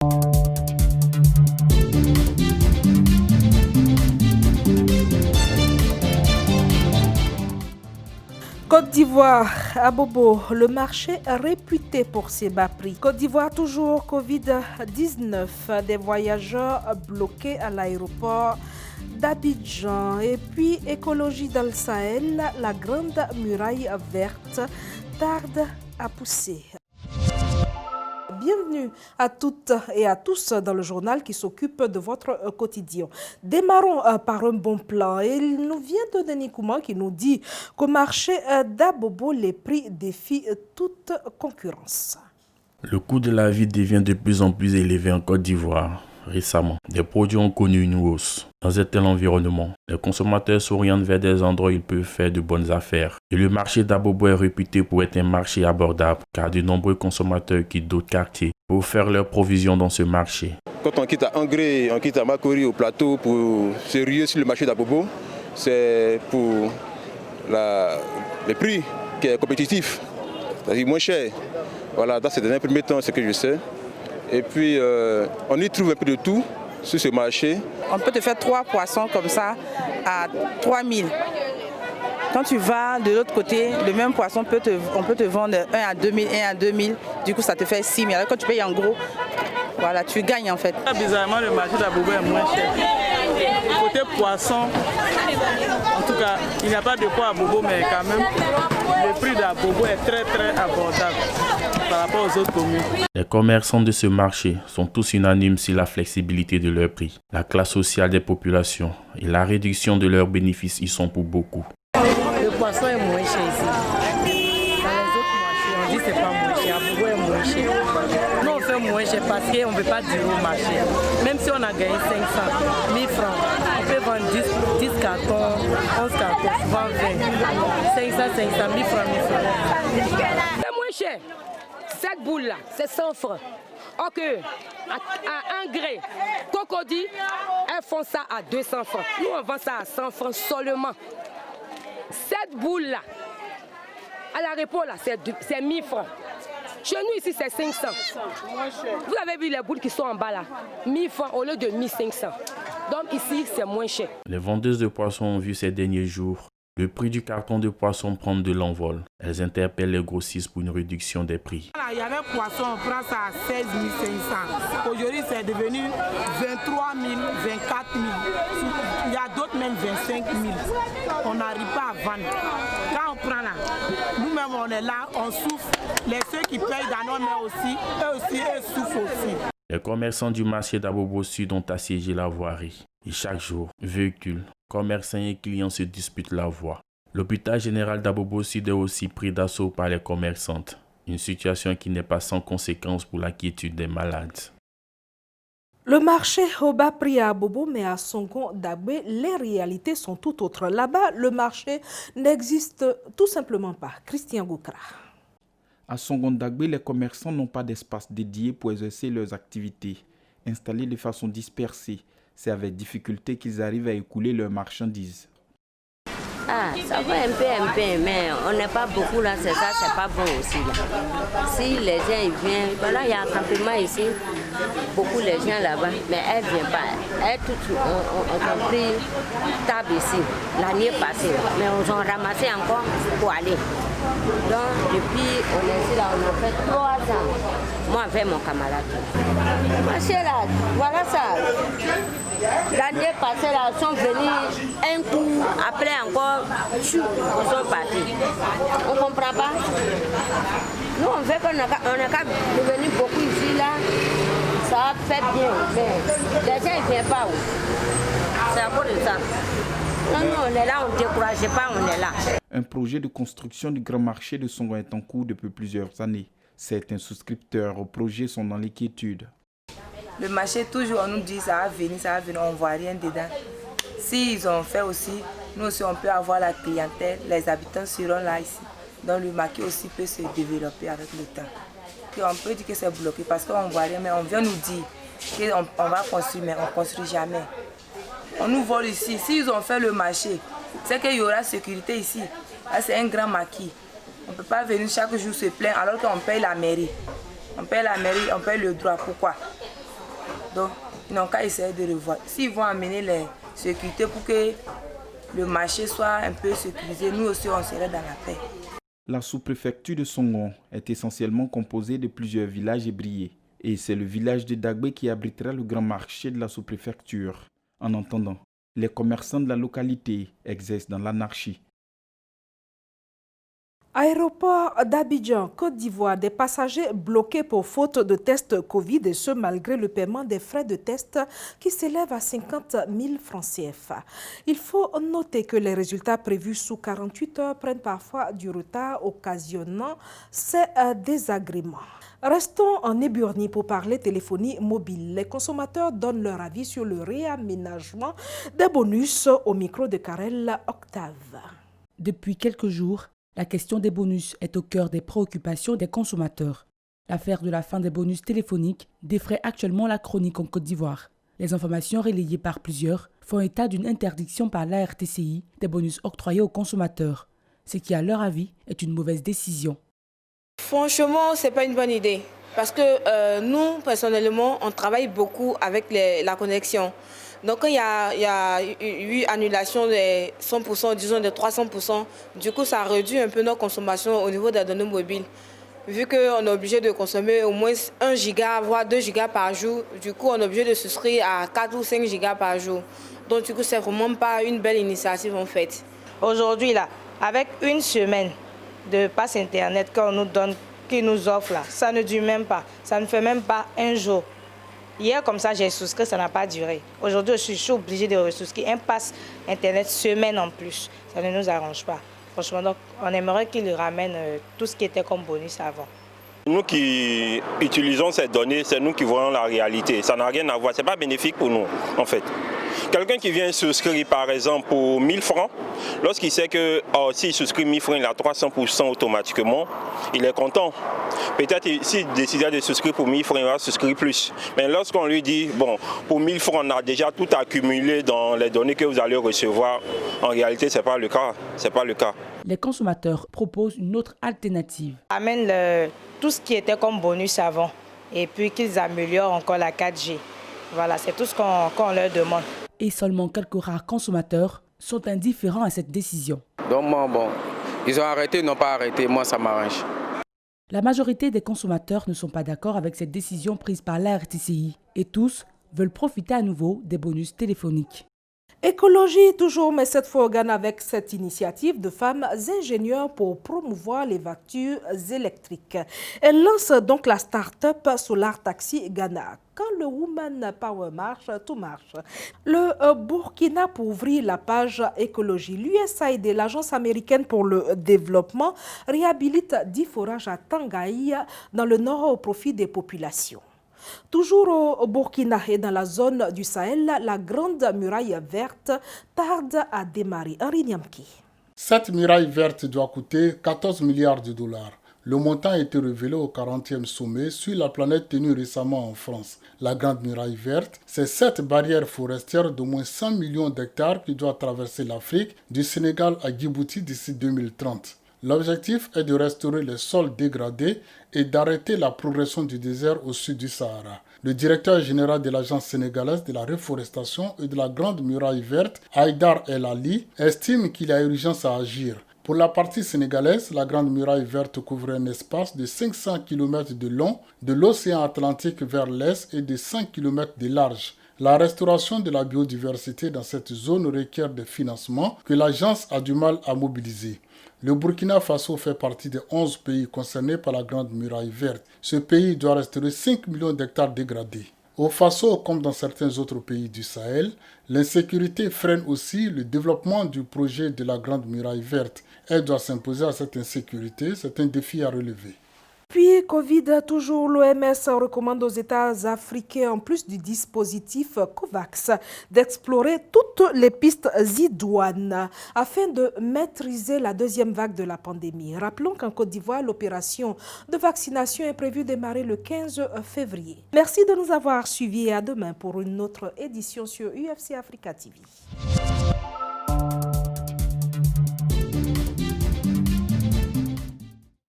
Côte d'Ivoire, à Bobo, le marché est réputé pour ses bas prix. Côte d'Ivoire, toujours Covid-19, des voyageurs bloqués à l'aéroport d'Abidjan. Et puis, écologie dans le Sahel, la grande muraille verte tarde à pousser. Bienvenue à toutes et à tous dans le journal qui s'occupe de votre quotidien. Démarrons par un bon plan. Il nous vient de Denis Kouman qui nous dit qu'au marché d'Abobo, les prix défient toute concurrence. Le coût de la vie devient de plus en plus élevé en Côte d'Ivoire. Récemment, des produits ont connu une hausse. Dans un tel environnement, les consommateurs s'orientent vers des endroits où ils peuvent faire de bonnes affaires. Et le marché d'Abobo est réputé pour être un marché abordable, car de nombreux consommateurs quittent d'autres quartiers pour faire leurs provisions dans ce marché. Quand on quitte à Angré, on quitte à Makori au plateau pour se ruer sur le marché d'Abobo, c'est pour le prix qui est compétitif, c'est-à-dire moins cher. Voilà, dans ces derniers premiers temps, c'est ce que je sais. Et puis, on y trouve un peu de tout sur ce marché. On peut te faire 3 poissons comme ça à 3 000. Quand tu vas de l'autre côté, le même poisson, on peut te vendre 1 à 2 000, 1 à 2 000. Du coup, ça te fait 6 000. Alors, quand tu payes en gros, voilà, tu gagnes en fait. Bizarrement, le marché d'Abobo est moins cher. Côté poisson, en tout cas, il n'y a pas de poids à Bobo, mais quand même, le prix d'Abobo est très très abordable par rapport aux autres communes. Les commerçants de ce marché sont tous unanimes sur la flexibilité de leurs prix. La classe sociale des populations et la réduction de leurs bénéfices y sont pour beaucoup. Le poisson est moins cher ici. Dans les autres marchés, on dit que ce n'est pas moins cher. Abobo est moins cher. Nous, on fait moins cher parce qu'on ne veut pas durer au marché. Même si on a gagné 500, 1000 francs, on peut vendre 10 cartons, 11 cartons, souvent 20. 500, 1000 francs, 1000 francs. C'est moins cher. Cette boule-là, c'est 100 francs. Ok, à Angré, Cocody, elles font ça à 200 francs. Nous, on vend ça à 100 francs seulement. Cette boule-là, à la répo, là, c'est 1000 francs. Chez nous, ici, c'est 500. Vous avez vu les boules qui sont en bas, là. 1000 francs au lieu de 1500. Donc ici, c'est moins cher. Les vendeuses de poissons ont vu ces derniers jours le prix du carton de poisson prendre de l'envol. Elles interpellent les grossistes pour une réduction des prix. Il y avait poisson, on prend ça à 16 500. Aujourd'hui, c'est devenu 23 000, 24 000. Il y a d'autres même 25 000. On n'arrive pas à vendre. Quand on prend là, nous-mêmes on est là, on souffre. Ceux qui payent dans nos mains aussi, eux souffrent aussi. Les commerçants du marché d'Abobo Sud ont assiégé la voirie. Et chaque jour, véhicules, commerçants et clients se disputent la voie. L'hôpital général d'Abobo Sud est aussi pris d'assaut par les commerçantes. Une situation qui n'est pas sans conséquence pour la quiétude des malades. Le marché au bas prix à Bobo, mais à Songon Dagbe, les réalités sont tout autres. Là-bas, le marché n'existe tout simplement pas. Christian Goukra. À Songon Dagbe, les commerçants n'ont pas d'espace dédié pour exercer leurs activités. Installés de façon dispersée, c'est avec difficulté qu'ils arrivent à écouler leurs marchandises. Ah, ça va un peu, mais on n'est pas beaucoup là, c'est ça, c'est pas bon aussi là. Si les gens ils viennent, voilà, il y a un campement ici, beaucoup les gens là-bas, mais elles ne viennent pas. Elles ont pris table ici l'année passée, mais on ont ramassé encore pour aller. Donc depuis on est ici là, on a fait 3 ans. Moi avec mon camarade. Marché là, voilà ça. L'année passée là, ils sont venus un coup, après encore, ils sont partis. On ne comprend pas. Nous on veut qu'on a qu'à devenir beaucoup ici là. Ça fait bien, mais les gens ne viennent pas où. C'est à cause de ça. Non, on est là, on ne décourage pas, on est là. Un projet de construction du grand marché de Songon est en cours depuis plusieurs années. Certains souscripteurs au projet sont dans l'inquiétude. Le marché, toujours, on nous dit ça va venir, on ne voit rien dedans. S'ils ont fait aussi, nous aussi, on peut avoir la clientèle, les habitants seront là ici. Donc le marché aussi peut se développer avec le temps. Et on peut dire que c'est bloqué parce qu'on ne voit rien, mais on vient nous dire qu'on va construire, mais on ne construit jamais. On nous vole ici. S'ils ont fait le marché, c'est qu'il y aura sécurité ici. Là, c'est un grand maquis. On ne peut pas venir chaque jour se plaindre alors qu'on paye la mairie. On paye la mairie, on paye le droit. Pourquoi? Donc, ils n'ont qu'à essayer de revoir. S'ils vont amener les sécurités pour que le marché soit un peu sécurisé, nous aussi, on serait dans la paix. La sous-préfecture de Songon est essentiellement composée de plusieurs villages ébriés. Et c'est le village de Dagbé qui abritera le grand marché de la sous-préfecture. En attendant, les commerçants de la localité exercent dans l'anarchie. Aéroport d'Abidjan, Côte d'Ivoire, des passagers bloqués pour faute de test Covid et ce malgré le paiement des frais de test qui s'élèvent à 50 000 francs CFA. Il faut noter que les résultats prévus sous 48 heures prennent parfois du retard, occasionnant ces désagréments. Restons en Éburnie pour parler téléphonie mobile. Les consommateurs donnent leur avis sur le réaménagement des bonus au micro de Karel Octave. Depuis quelques jours, la question des bonus est au cœur des préoccupations des consommateurs. L'affaire de la fin des bonus téléphoniques défraie actuellement la chronique en Côte d'Ivoire. Les informations relayées par plusieurs font état d'une interdiction par l'ARTCI des bonus octroyés aux consommateurs, ce qui, à leur avis, est une mauvaise décision. Franchement, ce n'est pas une bonne idée. Parce que nous, personnellement, on travaille beaucoup avec la connexion. Donc, quand il y a eu annulation de 100%, disons de 300%, du coup, ça réduit un peu nos consommations au niveau des données mobiles. Vu qu'on est obligé de consommer au moins 1 giga, voire 2 gigas par jour, du coup, on est obligé de souscrire à 4 ou 5 gigas par jour. Donc, du coup, c'est vraiment pas une belle initiative, en fait. Aujourd'hui, là, avec une semaine de passe Internet qu'on nous donne, qu'ils nous offrent, là, ça ne dure même pas. Ça ne fait même pas un jour. Hier, comme ça, j'ai souscrit, ça n'a pas duré. Aujourd'hui, je suis obligée de ressouscrire un pass Internet semaine en plus. Ça ne nous arrange pas. Franchement, donc, on aimerait qu'ils ramènent tout ce qui était comme bonus avant. Nous qui utilisons ces données, c'est nous qui voyons la réalité. Ça n'a rien à voir, ce n'est pas bénéfique pour nous, en fait. Quelqu'un qui vient souscrire, par exemple, pour 1000 francs, lorsqu'il sait que s'il souscrit 1000 francs, il a 300% automatiquement, il est content. Peut-être s'il décide de souscrire pour 1000 francs, il va souscrire plus. Mais lorsqu'on lui dit, bon, pour 1000 francs, on a déjà tout accumulé dans les données que vous allez recevoir, en réalité, ce n'est pas le cas. C'est pas le cas. Les consommateurs proposent une autre alternative. Amène tout ce qui était comme bonus avant et puis qu'ils améliorent encore la 4G. Voilà, c'est tout ce qu'on leur demande. Et seulement quelques rares consommateurs sont indifférents à cette décision. Donc bon, ils ont arrêté, ils n'ont pas arrêté, moi ça m'arrange. La majorité des consommateurs ne sont pas d'accord avec cette décision prise par l'ARTCI et tous veulent profiter à nouveau des bonus téléphoniques. Écologie toujours, mais cette fois au Ghana avec cette initiative de femmes ingénieurs pour promouvoir les voitures électriques. Elle lance donc la start-up Solar Taxi Ghana. Quand le Woman Power marche, tout marche. Le Burkina pour ouvrir la page écologie. L'USAID, l'agence américaine pour le développement, réhabilite 10 forages à Tangaï dans le nord au profit des populations. Toujours au Burkina et dans la zone du Sahel, la grande muraille verte tarde à démarrer. Henri Niamki. Cette muraille verte doit coûter 14 milliards de dollars. Le montant a été révélé au 40e sommet sur la planète tenu récemment en France. La Grande Muraille Verte, c'est cette barrière forestière d'au moins 100 millions d'hectares qui doit traverser l'Afrique, du Sénégal à Djibouti d'ici 2030. L'objectif est de restaurer les sols dégradés et d'arrêter la progression du désert au sud du Sahara. Le directeur général de l'Agence sénégalaise de la reforestation et de la Grande Muraille Verte, Haïdar El Ali, estime qu'il y a urgence à agir. Pour la partie sénégalaise, la Grande Muraille Verte couvre un espace de 500 km de long de l'océan Atlantique vers l'est et de 5 km de large. La restauration de la biodiversité dans cette zone requiert des financements que l'agence a du mal à mobiliser. Le Burkina Faso fait partie des 11 pays concernés par la Grande Muraille Verte. Ce pays doit restaurer 5 millions d'hectares dégradés. Au Faso, comme dans certains autres pays du Sahel, l'insécurité freine aussi le développement du projet de la Grande Muraille Verte. Elle doit s'imposer à cette insécurité, c'est un défi à relever. Puis, Covid, toujours l'OMS recommande aux États africains, en plus du dispositif COVAX, d'explorer toutes les pistes idoines afin de maîtriser la deuxième vague de la pandémie. Rappelons qu'en Côte d'Ivoire, l'opération de vaccination est prévue démarrer le 15 février. Merci de nous avoir suivis et à demain pour une autre édition sur UFC Africa TV.